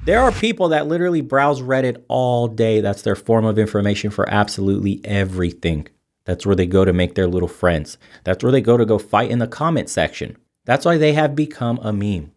There are people that literally browse Reddit all day. That's their form of information for absolutely everything. That's where they go to make their little friends. That's where they go fight in the comment section. That's why they have become a meme.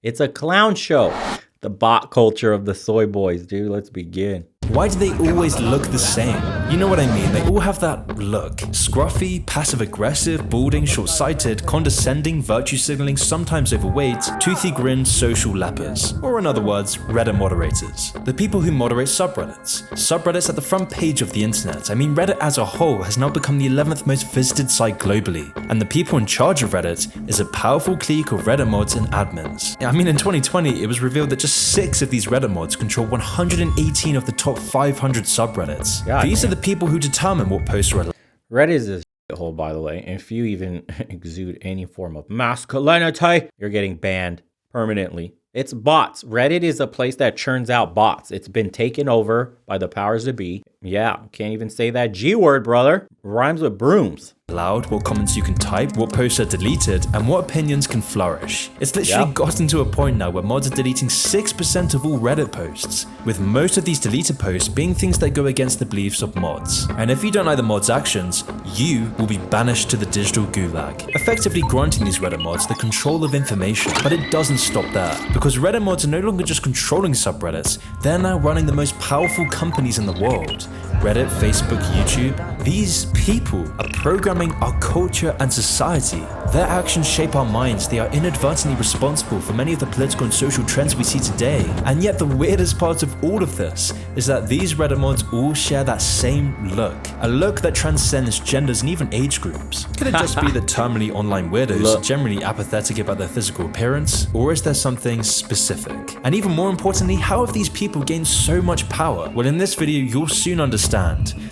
It's a clown show. The bot culture of the Soyboys, dude. Let's begin. Why do they always look the same? You know what I mean, they all have that look. Scruffy, passive-aggressive, balding, short-sighted, condescending, virtue signaling, sometimes overweight, toothy grin, social lepers. Or in other words, Reddit moderators. The people who moderate subreddits. Subreddits at the front page of the internet. I mean, Reddit as a whole has now become the 11th most visited site globally. And the people in charge of Reddit is a powerful clique of Reddit mods and admins. I mean, in 2020, it was revealed that just 6 of these Reddit mods control 118 of the top 500 subreddits. These are the people who determine what posts are allowed. Reddit is a shithole, by the way. If you even exude any form of masculinity, you're getting banned permanently. It's bots. Reddit is a place that churns out bots. It's been taken over by the powers that be. Yeah, can't even say that G word, brother. Rhymes with brooms. Allowed, what comments you can type, what posts are deleted, and what opinions can flourish. It's literally gotten to a point now where mods are deleting 6% of all Reddit posts, with most of these deleted posts being things that go against the beliefs of mods. And if you don't like the mods' actions, you will be banished to the digital gulag, effectively granting these Reddit mods the control of information. But it doesn't stop there, because Reddit mods are no longer just controlling subreddits, they're now running the most powerful companies in the world. Reddit, Facebook, YouTube, these people are programming our culture and society. Their actions shape our minds. They are inadvertently responsible for many of the political and social trends we see today. And yet the weirdest part of all of this is that these Reddit mods all share that same look. A look that transcends genders and even age groups. Could it just be that terminally online weirdos are generally apathetic about their physical appearance? Or is there something specific? And even more importantly, how have these people gained so much power? Well, in this video, you'll soon understand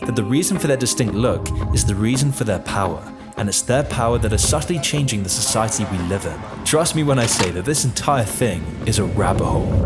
that the reason for their distinct look is the reason for their power. And it's their power that is subtly changing the society we live in. Trust me when I say that this entire thing is a rabbit hole.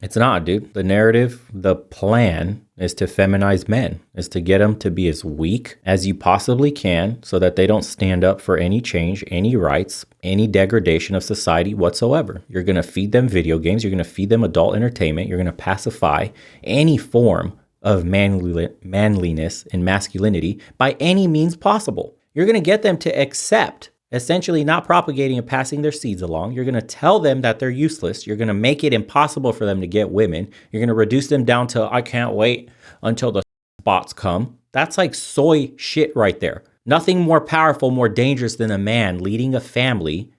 It's not, dude. The narrative, the plan is to feminize men, is to get them to be as weak as you possibly can so that they don't stand up for any change, any rights, any degradation of society whatsoever. You're going to feed them video games. You're going to feed them adult entertainment. You're going to pacify any form of manliness and masculinity by any means possible. You're going to get them to accept essentially not propagating and passing their seeds along. You're going to tell them that they're useless. You're going to make it impossible for them to get women. You're going to reduce them down to, I can't wait until the bots come. That's like soy shit right there. Nothing more powerful, more dangerous than a man leading a family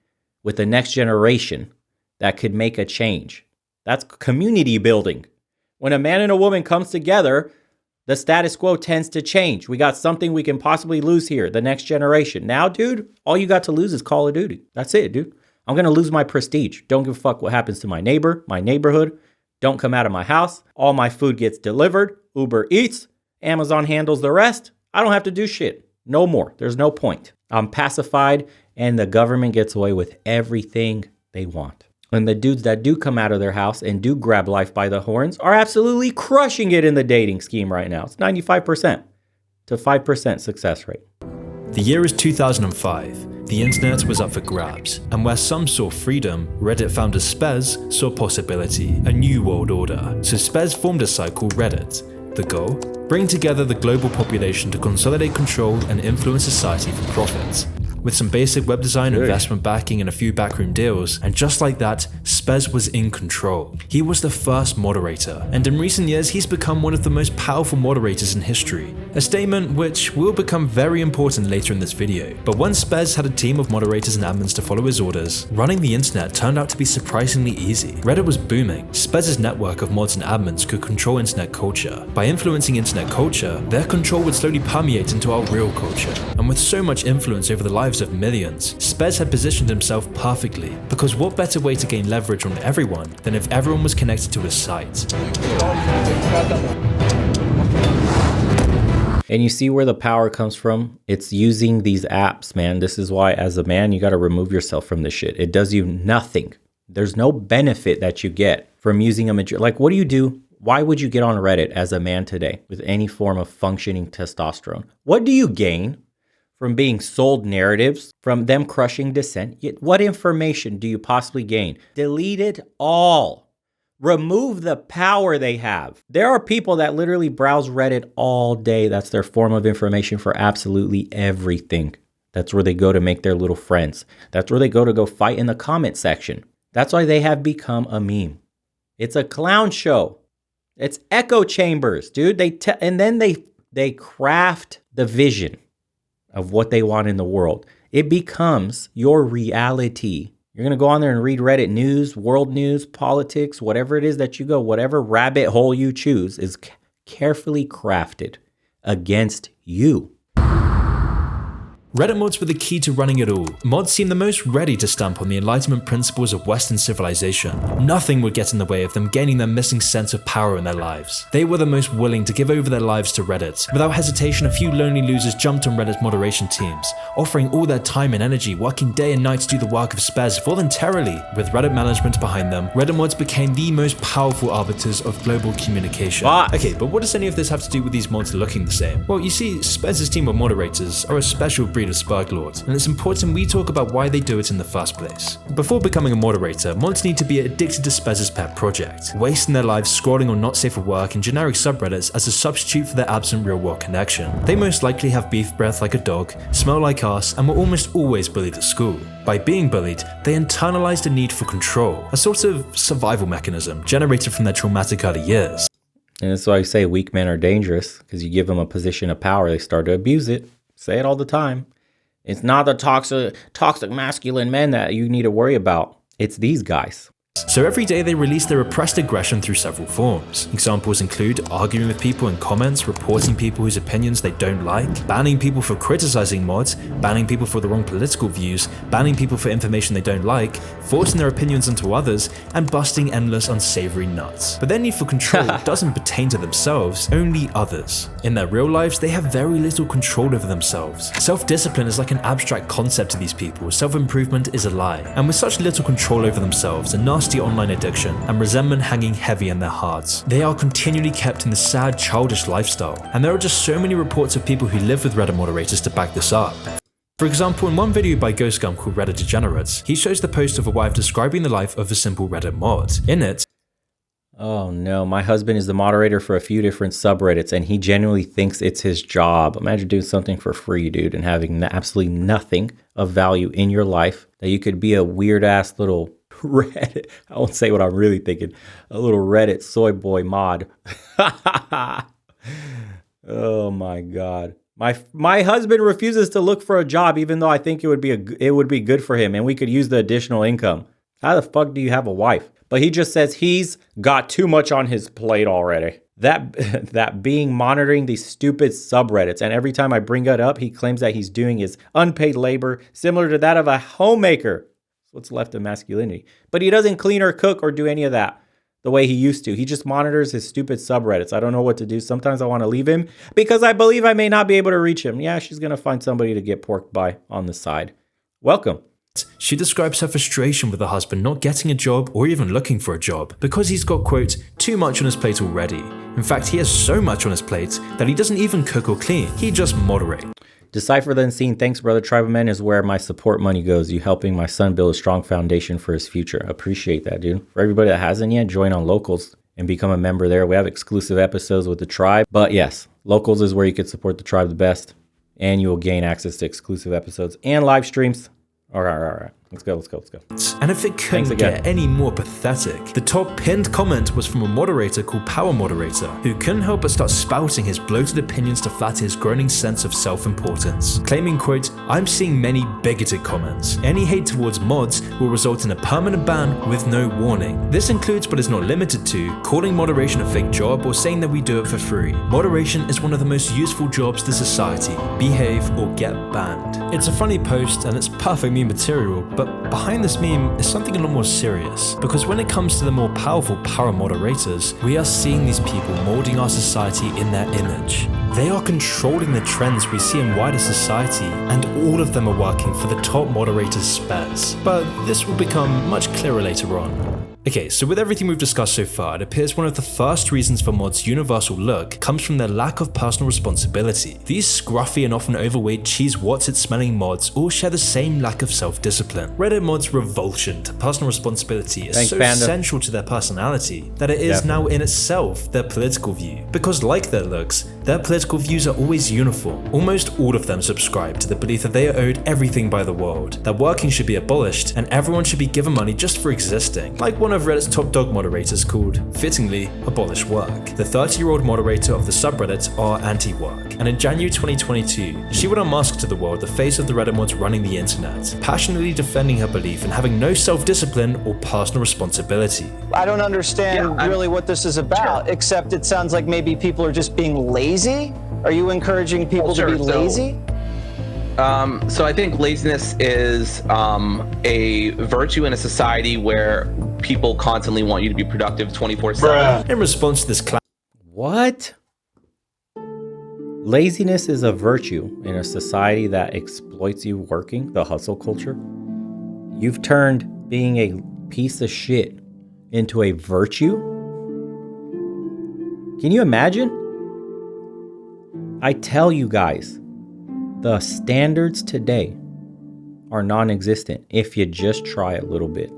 with the next generation that could make a change. That's community building. When a man and a woman comes together, the status quo tends to change. We got something we can possibly lose here, the next generation. Now, dude, all you got to lose is Call of Duty. That's it, dude. I'm going to lose my prestige. Don't give a fuck what happens to my neighbor, my neighborhood. Don't come out of my house. All my food gets delivered. Uber Eats. Amazon handles the rest. I don't have to do shit. No more. There's no point. I'm pacified and the government gets away with everything they want. And the dudes that do come out of their house and do grab life by the horns are absolutely crushing it in the dating scheme right now. It's 95% to 5% success rate. The year is 2005. The internet was up for grabs, and where some saw freedom, Reddit founder Spez saw possibility, a new world order. So Spez formed a site called Reddit. The goal? Bring together the global population to consolidate control and influence society for profit. With some basic web design, investment backing, and a few backroom deals, and just like that, Spez was in control. He was the first moderator, and in recent years he's become one of the most powerful moderators in history. A statement which will become very important later in this video. But once Spez had a team of moderators and admins to follow his orders, running the internet turned out to be surprisingly easy. Reddit was booming. Spez's network of mods and admins could control internet culture. By influencing internet culture, their control would slowly permeate into our real culture. And with so much influence over the lives of millions, Spez had positioned himself perfectly, because what better way to gain leverage on everyone than if everyone was connected to his site? And you see where the power comes from? It's using these apps, man. This is why as a man, you got to remove yourself from this shit. It does you nothing. There's no benefit that you get from using a like, what do you do? Why would you get on Reddit as a man today with any form of functioning testosterone? What do you gain from being sold narratives, from them crushing dissent. Yet what information do you possibly gain? Delete it all. Remove the power they have. There are people that literally browse Reddit all day. That's their form of information for absolutely everything. That's where they go to make their little friends. That's where they go fight in the comment section. That's why they have become a meme. It's a clown show. It's echo chambers, dude. And then they craft the vision of what they want in the world. It becomes your reality. You're going to go on there and read Reddit news, world news, politics, whatever it is that you go, whatever rabbit hole you choose is carefully crafted against you. Reddit mods were the key to running it all. Mods seemed the most ready to stamp on the Enlightenment principles of Western civilization. Nothing would get in the way of them gaining their missing sense of power in their lives. They were the most willing to give over their lives to Reddit. Without hesitation, a few lonely losers jumped on Reddit's moderation teams, offering all their time and energy, working day and night to do the work of Spez voluntarily. With Reddit management behind them, Reddit mods became the most powerful arbiters of global communication. Okay, but what does any of this have to do with these mods looking the same? Well, you see, Spez's team of moderators are a special breed of Spurg Lord, and it's important we talk about why they do it in the first place. Before becoming a moderator, mods need to be addicted to Spez's pet project, wasting their lives scrolling on not safe for work and generic subreddits as a substitute for their absent real-world connection. They most likely have beef breath like a dog, smell like ass, and were almost always bullied at school. By being bullied, they internalized a need for control, a sort of survival mechanism generated from their traumatic early years. And that's why I say weak men are dangerous, because you give them a position of power, they start to abuse it. Say it all the time. It's not the toxic masculine men that you need to worry about. It's these guys. So every day they release their repressed aggression through several forms. Examples include arguing with people in comments, reporting people whose opinions they don't like, banning people for criticizing mods, banning people for the wrong political views, banning people for information they don't like, forcing their opinions onto others, and busting endless unsavory nuts. But their need for control doesn't pertain to themselves, only others. In their real lives, they have very little control over themselves. Self-discipline is like an abstract concept to these people. Self-improvement is a lie. And with such little control over themselves, a nasty online addiction, and resentment hanging heavy in their hearts, they are continually kept in the sad, childish lifestyle. And there are just so many reports of people who live with Reddit moderators to back this up. For example, in one video by GhostGum called Reddit Degenerates, he shows the post of a wife describing the life of a simple Reddit mod. In it, oh no, my husband is the moderator for a few different subreddits and he genuinely thinks it's his job. Imagine doing something for free, dude, and having absolutely nothing of value in your life, that you could be a weird ass little Reddit, I won't say what I'm really thinking, a little Reddit soy boy mod. Oh my God. My husband refuses to look for a job, even though I think it would be good for him and we could use the additional income. How the fuck do you have a wife? But he just says he's got too much on his plate already. That being monitoring these stupid subreddits. And every time I bring that up, he claims that he's doing his unpaid labor similar to that of a homemaker. That's what's left of masculinity. But he doesn't clean or cook or do any of that the way he used to. He just monitors his stupid subreddits. I don't know what to do. Sometimes I want to leave him because I believe I may not be able to reach him. Yeah, she's going to find somebody to get porked by on the side. Welcome. She describes her frustration with her husband not getting a job or even looking for a job because he's got, quote, too much on his plate already. In fact, he has so much on his plate that he doesn't even cook or clean. He just moderates. Decipher the Unseen. Thanks, brother. Tribeofmen is where my support money goes. You helping my son build a strong foundation for his future. Appreciate that, dude. For everybody that hasn't yet, join on Locals and become a member there. We have exclusive episodes with the tribe. But yes, Locals is where you can support the tribe the best. And you will gain access to exclusive episodes and live streams. All right. Let's go. And if it couldn't get any more pathetic, the top pinned comment was from a moderator called Power Moderator, who couldn't help but start spouting his bloated opinions to flatter his growing sense of self-importance, claiming, quote, I'm seeing many bigoted comments. Any hate towards mods will result in a permanent ban with no warning. This includes, but is not limited to, calling moderation a fake job or saying that we do it for free. Moderation is one of the most useful jobs to society. Behave or get banned. It's a funny post and it's perfect meme material, but behind this meme is something a lot more serious, because when it comes to the more powerful power moderators, we are seeing these people molding our society in their image. They are controlling the trends we see in wider society, and all of them are working for the top moderator's Spez. But this will become much clearer later on. Okay, so with everything we've discussed so far, it appears one of the first reasons for mods' universal look comes from their lack of personal responsibility. These scruffy and often overweight cheese what's-it smelling mods all share the same lack of self-discipline. Reddit mods' revulsion to personal responsibility is so central to their personality that it is now in itself their political view. Because like their looks, their political views are always uniform. Almost all of them subscribe to the belief that they are owed everything by the world, that working should be abolished, and everyone should be given money just for existing. Like one of Reddit's top dog moderators called, fittingly, Abolish Work. The 30-year-old moderator of the subreddit are anti-work, and in January 2022, she would unmask to the world the face of the Reddit mods running the internet, passionately defending her belief in having no self-discipline or personal responsibility. I don't understand really what this is about, except it sounds like maybe people are just being lazy. Are you encouraging people to be lazy? So I think laziness is a virtue in a society where people constantly want you to be productive 24/7. In response to this What? Laziness is a virtue in a society that exploits you working, the hustle culture. You've turned being a piece of shit into a virtue? Can you imagine? I tell you guys, the standards today are non-existent if you just try a little bit.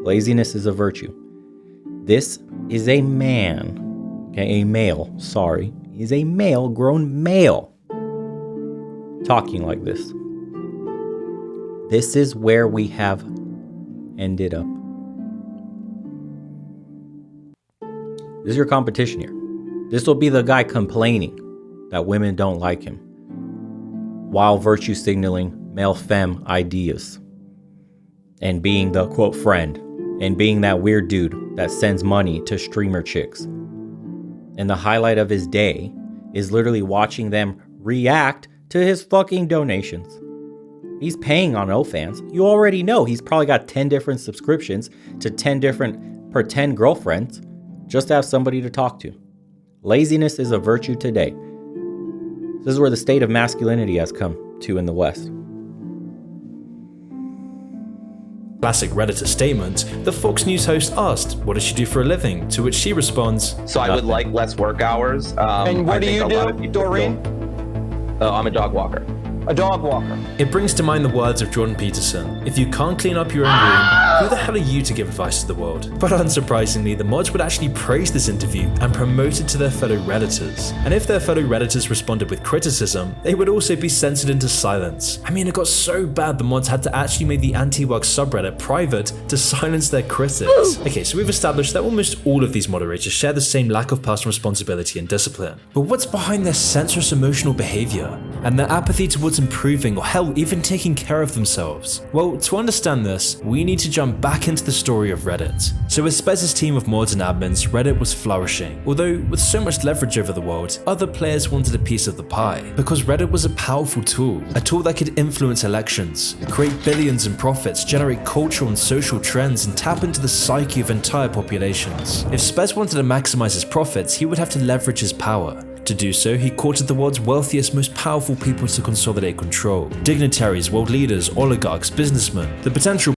Laziness is a virtue. This is a man, okay, a male, sorry, is a male, grown male, talking like this. This is where we have ended up. This is your competition here. This will be the guy complaining that women don't like him, while virtue signaling male femme ideas, and being the quote friend, and being that weird dude that sends money to streamer chicks. And the highlight of his day is literally watching them react to his fucking donations. He's paying on OnlyFans. You already know he's probably got 10 different subscriptions to 10 different pretend girlfriends just to have somebody to talk to. Laziness is a virtue today. This is where the state of masculinity has come to in the West. Classic Redditor statement, the Fox News host asked, what does she do for a living? To which she responds, So I would like less work hours. And what do you do, Doreen? I'm a dog walker. A dog walker. It brings to mind the words of Jordan Peterson, if you can't clean up your own room, who the hell are you to give advice to the world? But unsurprisingly, the mods would actually praise this interview and promote it to their fellow Redditors. And if their fellow Redditors responded with criticism, they would also be censored into silence. I mean, it got so bad the mods had to actually make the anti-work subreddit private to silence their critics. Okay, so we've established that almost all of these moderators share the same lack of personal responsibility and discipline. But what's behind their senseless emotional behavior and their apathy towards improving or hell, even taking care of themselves? Well, to understand this, we need to jump back into the story of Reddit. So with Spez's team of mods and admins, Reddit was flourishing. Although with so much leverage over the world, other players wanted a piece of the pie. Because Reddit was a powerful tool, a tool that could influence elections, create billions in profits, generate cultural and social trends, and tap into the psyche of entire populations. If Spez wanted to maximize his profits, he would have to leverage his power. To do so, he courted the world's wealthiest, most powerful people to consolidate control. Dignitaries, world leaders, oligarchs, businessmen. The potential...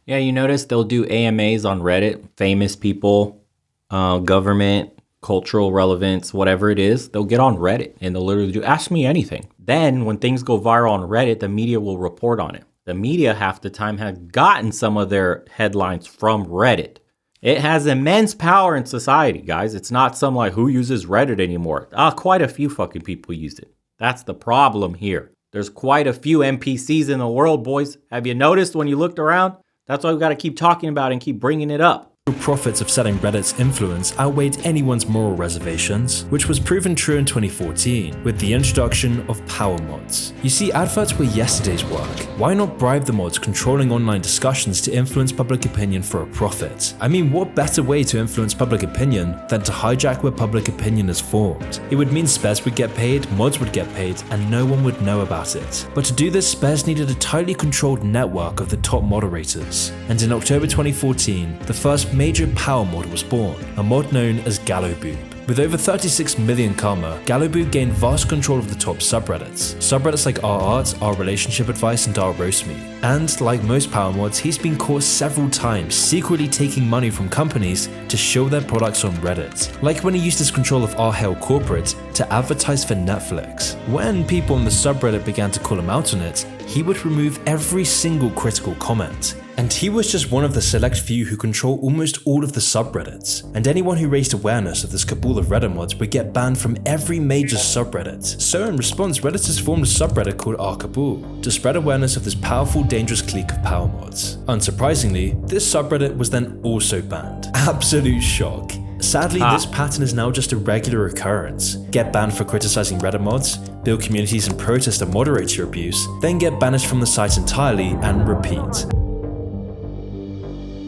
Yeah, you notice they'll do AMAs on Reddit, famous people, government, cultural relevance, whatever it is. They'll get on Reddit and they'll literally do, ask me anything. Then when things go viral on Reddit, the media will report on it. The media half the time have gotten some of their headlines from Reddit. It has immense power in society, guys. It's not some like who uses Reddit anymore. Quite a few fucking people use it. That's the problem here. There's quite a few NPCs in the world, boys. Have you noticed when you looked around? That's why we've got to keep talking about it and keep bringing it up. Profits of selling Reddit's influence outweighed anyone's moral reservations, which was proven true in 2014 with the introduction of power mods. You see, adverts were yesterday's work. Why not bribe the mods controlling online discussions to influence public opinion for a profit? I mean, what better way to influence public opinion than to hijack where public opinion is formed? It would mean Spez would get paid, mods would get paid, and no one would know about it. But to do this, Spez needed a tightly controlled network of the top moderators. And in October 2014, the first major power mod was born, a mod known as Gallowboob. With over 36 million karma, Galaboo gained vast control of the top subreddits. Subreddits like our art, our relationship advice, and our roast me. And like most power mods, he's been caught several times secretly taking money from companies to show their products on Reddit. Like when he used his control of our Hail Corporate to advertise for Netflix. When people on the subreddit began to call him out on it, he would remove every single critical comment. And he was just one of the select few who control almost all of the subreddits. And anyone who raised awareness of this cabal of Reddit mods would get banned from every major subreddit. So in response, Redditors formed a subreddit called Our Cabal to spread awareness of this powerful, dangerous clique of power mods. Unsurprisingly, this subreddit was then also banned. Absolute shock. Sadly, this pattern is now just a regular occurrence. Get banned for criticizing Reddit mods, build communities and protest a moderator abuse, then get banished from the site entirely and repeat.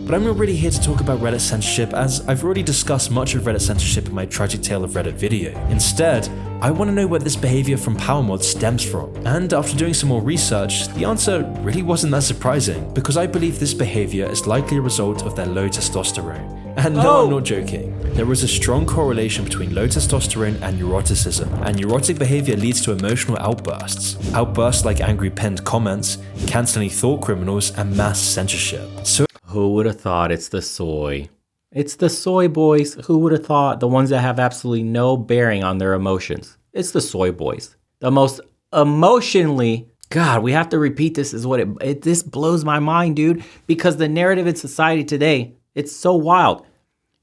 But I'm not really here to talk about Reddit censorship, as I've already discussed much of Reddit censorship in my Tragic Tale of Reddit video. Instead, I want to know where this behavior from power mods stems from. And after doing some more research, the answer really wasn't that surprising, because I believe this behavior is likely a result of their low testosterone. And no, I'm not joking. There is a strong correlation between low testosterone and neuroticism, and neurotic behavior leads to emotional outbursts. Outbursts like angry pinned comments, canceling thought criminals, and mass censorship. So who would have thought it's the soy? It's the soy boys. Who would have thought? The ones that have absolutely no bearing on their emotions. It's the soy boys. The most emotionally, God, we have to repeat this is what this blows my mind, dude, because the narrative in society today, it's so wild.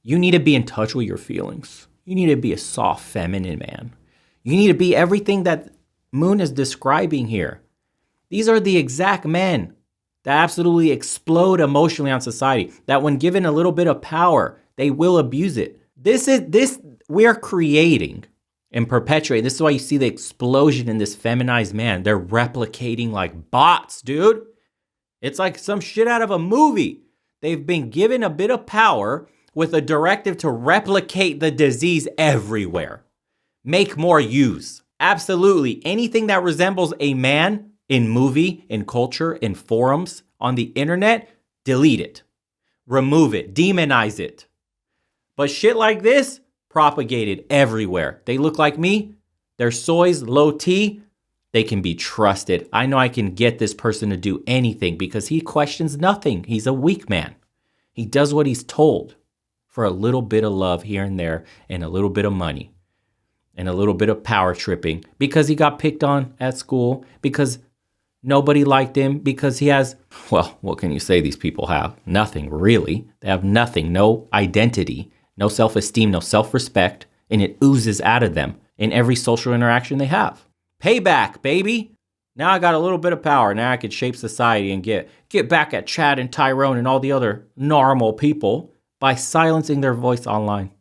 You need to be in touch with your feelings. You need to be a soft, feminine man. You need to be everything that Moon is describing here. These are the exact men that absolutely explode emotionally on society, that when given a little bit of power, they will abuse it. This we're creating and perpetuating. This is why you see the explosion in this feminized man. They're replicating like bots, dude. It's like some shit out of a movie. They've been given a bit of power with a directive to replicate the disease everywhere. Make more use. Absolutely. Anything that resembles a man in movie, in culture, in forums, on the internet, delete it. Remove it. Demonize it. But shit like this, propagated everywhere. They look like me. They're soys, low T. They can be trusted. I know I can get this person to do anything because he questions nothing. He's a weak man. He does what he's told for a little bit of love here and there and a little bit of money and a little bit of power tripping because he got picked on at school, because nobody liked him, because he has, well, what can you say these people have? Nothing, really. They have nothing, no identity, no self-esteem, no self-respect, and it oozes out of them in every social interaction they have. Payback, baby. Now I got a little bit of power. Now I can shape society and get back at Chad and Tyrone and all the other normal people by silencing their voice online.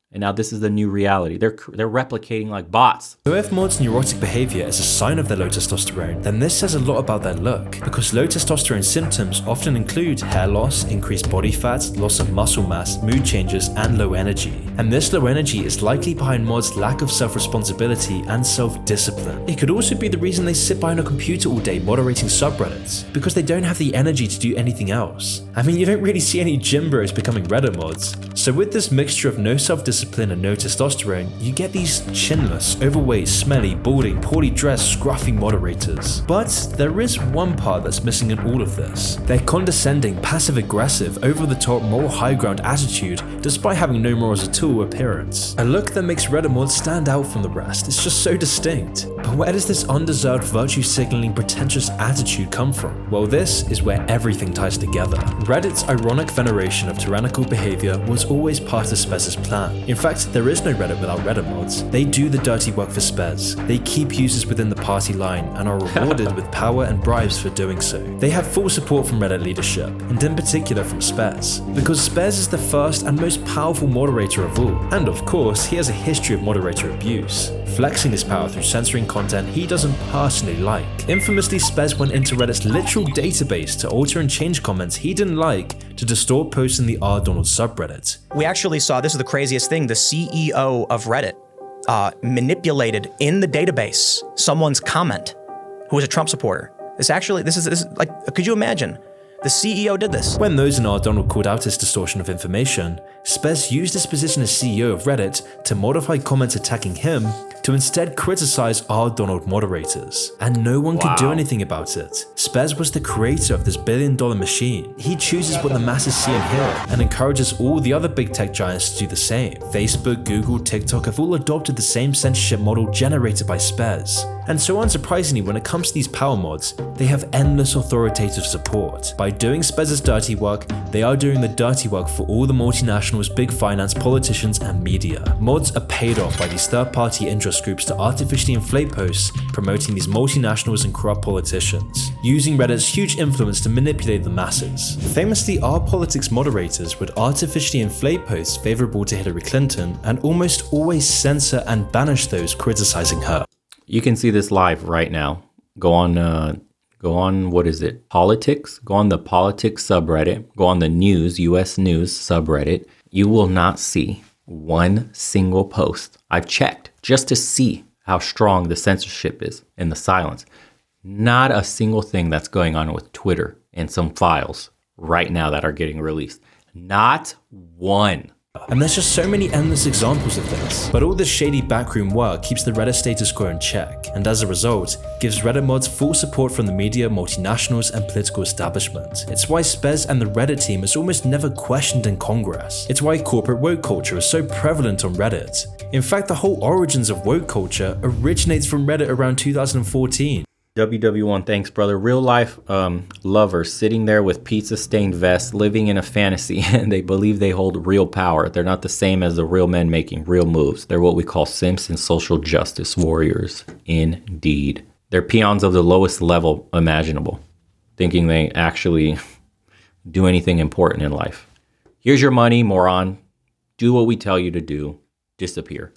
And now this is the new reality. They're replicating like bots. So if mods' neurotic behavior is a sign of their low testosterone, then this says a lot about their look, because low testosterone symptoms often include hair loss, increased body fat, loss of muscle mass, mood changes, and low energy. And this low energy is likely behind mods' lack of self-responsibility and self-discipline. It could also be the reason they sit behind a computer all day moderating subreddits, because they don't have the energy to do anything else. I mean, you don't really see any gym bros becoming Reddit mods. So with this mixture of no self-discipline and no testosterone, you get these chinless, overweight, smelly, balding, poorly dressed, scruffy moderators. But there is one part that's missing in all of this. Their condescending, passive-aggressive, over-the-top, moral high ground attitude, despite having no morals at all, appearance. A look that makes Reddit mods stand out from the rest. It's just so distinct. But where does this undeserved virtue-signaling, pretentious attitude come from? Well, this is where everything ties together. Reddit's ironic veneration of tyrannical behavior was always part of Spez's plan. In fact, there is no Reddit without Reddit mods. They do the dirty work for Spez. They keep users within the party line and are rewarded with power and bribes for doing so. They have full support from Reddit leadership, and in particular from Spez, because Spez is the first and most powerful moderator of all. And of course, he has a history of moderator abuse, flexing his power through censoring content he doesn't personally like. Infamously, Spez went into Reddit's literal database to alter and change comments he didn't like to distort posts in the R. Donald subreddit. We actually saw, this is the craziest thing, the CEO of Reddit manipulated in the database someone's comment who was a Trump supporter. This is like, could you imagine? The CEO did this. When those in R. Donald called out his distortion of information, Spez used his position as CEO of Reddit to modify comments attacking him to instead criticize R. Donald moderators. And no one could do anything about it. Spez was the creator of this billion-dollar machine. He chooses what the masses see and hear, and encourages all the other big tech giants to do the same. Facebook, Google, TikTok have all adopted the same censorship model generated by Spez. And so unsurprisingly, when it comes to these power mods, they have endless authoritative support. By doing Spez's dirty work, they are doing the dirty work for all the multinationals, big finance, politicians, and media. Mods are paid off by these third-party interest groups to artificially inflate posts promoting these multinationals and corrupt politicians, using Reddit's huge influence to manipulate the masses. Famously, our politics moderators would artificially inflate posts favorable to Hillary Clinton and almost always censor and banish those criticizing her. You can see this live right now. Go on, what is it? Politics? Go on the politics subreddit. Go on the news, US news subreddit. You will not see one single post. I've checked just to see how strong the censorship is and the silence. Not a single thing that's going on with Twitter and some files right now that are getting released. Not one. And there's just so many endless examples of this. But all this shady backroom work keeps the Reddit status quo in check, and as a result, gives Reddit mods full support from the media, multinationals, and political establishment. It's why Spez and the Reddit team is almost never questioned in Congress. It's why corporate woke culture is so prevalent on Reddit. In fact, the whole origins of woke culture originates from Reddit around 2014. WW1, thanks, brother. Real life lovers sitting there with pizza stained vests, living in a fantasy, and they believe they hold real power. They're not the same as the real men making real moves. They're what we call simps and social justice warriors. Indeed. They're peons of the lowest level imaginable, thinking they actually do anything important in life. Here's your money, moron. Do what we tell you to do. Disappear.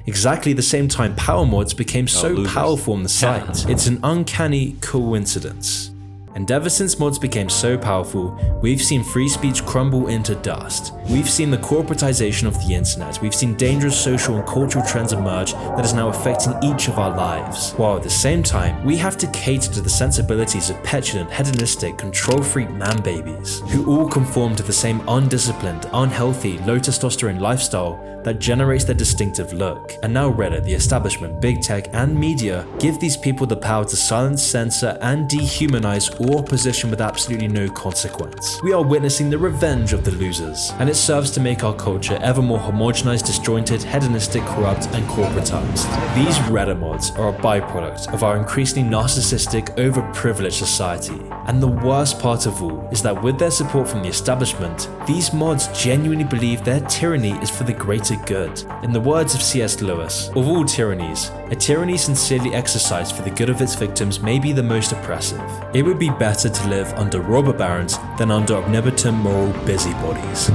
Exactly the same time power mods became so powerful on the site. It's an uncanny coincidence. And ever since mods became so powerful, we've seen free speech crumble into dust. We've seen the corporatization of the internet. We've seen dangerous social and cultural trends emerge that is now affecting each of our lives. While at the same time, we have to cater to the sensibilities of petulant, hedonistic, control-freak man-babies, who all conform to the same undisciplined, unhealthy, low testosterone lifestyle that generates their distinctive look. And now Reddit, the establishment, big tech, and media give these people the power to silence, censor, and dehumanize all opposition with absolutely no consequence. We are witnessing the revenge of the losers, and it serves to make our culture ever more homogenized, disjointed, hedonistic, corrupt, and corporatized. These Reddit mods are a byproduct of our increasingly narcissistic, overprivileged society. And the worst part of all is that with their support from the establishment, these mods genuinely believe their tyranny is for the greater good. In the words of C.S. Lewis, of all tyrannies, a tyranny sincerely exercised for the good of its victims may be the most oppressive. It would be better to live under robber barons than under omnipotent moral busybodies.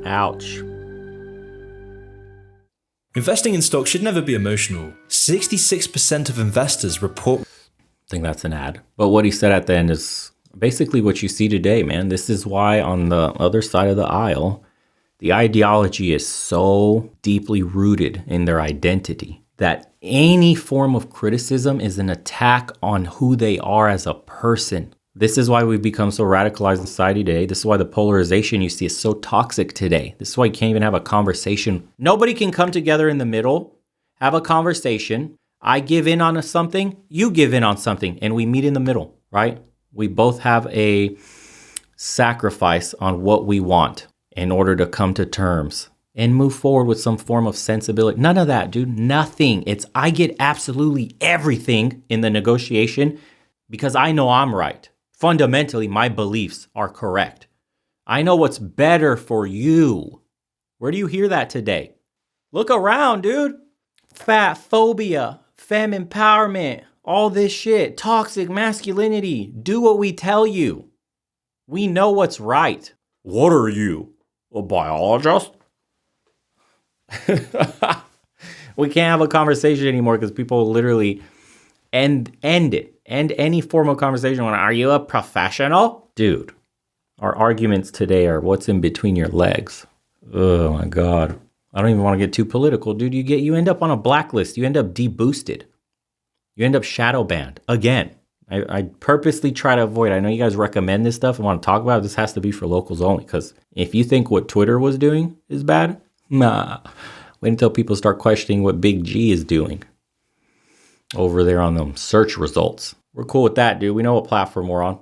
Ouch. Investing in stocks should never be emotional. 66% of investors report. I think that's an ad. But what he said at the end is basically what you see today, man. This is why on the other side of the aisle, the ideology is so deeply rooted in their identity that any form of criticism is an attack on who they are as a person. This is why we've become so radicalized in society today. This is why the polarization you see is so toxic today. This is why you can't even have a conversation. Nobody can come together in the middle, have a conversation. I give in on something, you give in on something, and we meet in the middle, right? We both have a sacrifice on what we want in order to come to terms and move forward with some form of sensibility. None of that, dude. Nothing. It's I get absolutely everything in the negotiation because I know I'm right. Fundamentally, my beliefs are correct. I know what's better for you. Where do you hear that today? Look around, dude. Fat phobia, femme empowerment, all this shit, toxic masculinity. Do what we tell you. We know what's right. What are you? A biologist? We can't have a conversation anymore because people literally end it. End any form of conversation when, are you a professional? Dude, our arguments today are what's in between your legs. Oh my God. I don't even want to get too political, dude. You end up on a blacklist. You end up deboosted. You end up shadow banned again. I purposely try to avoid. I know you guys recommend this stuff and want to talk about it. This has to be for locals only, because if you think what Twitter was doing is bad, nah. Wait until people start questioning what Big G is doing over there on them search results. We're cool with that, dude. We know what platform we're on.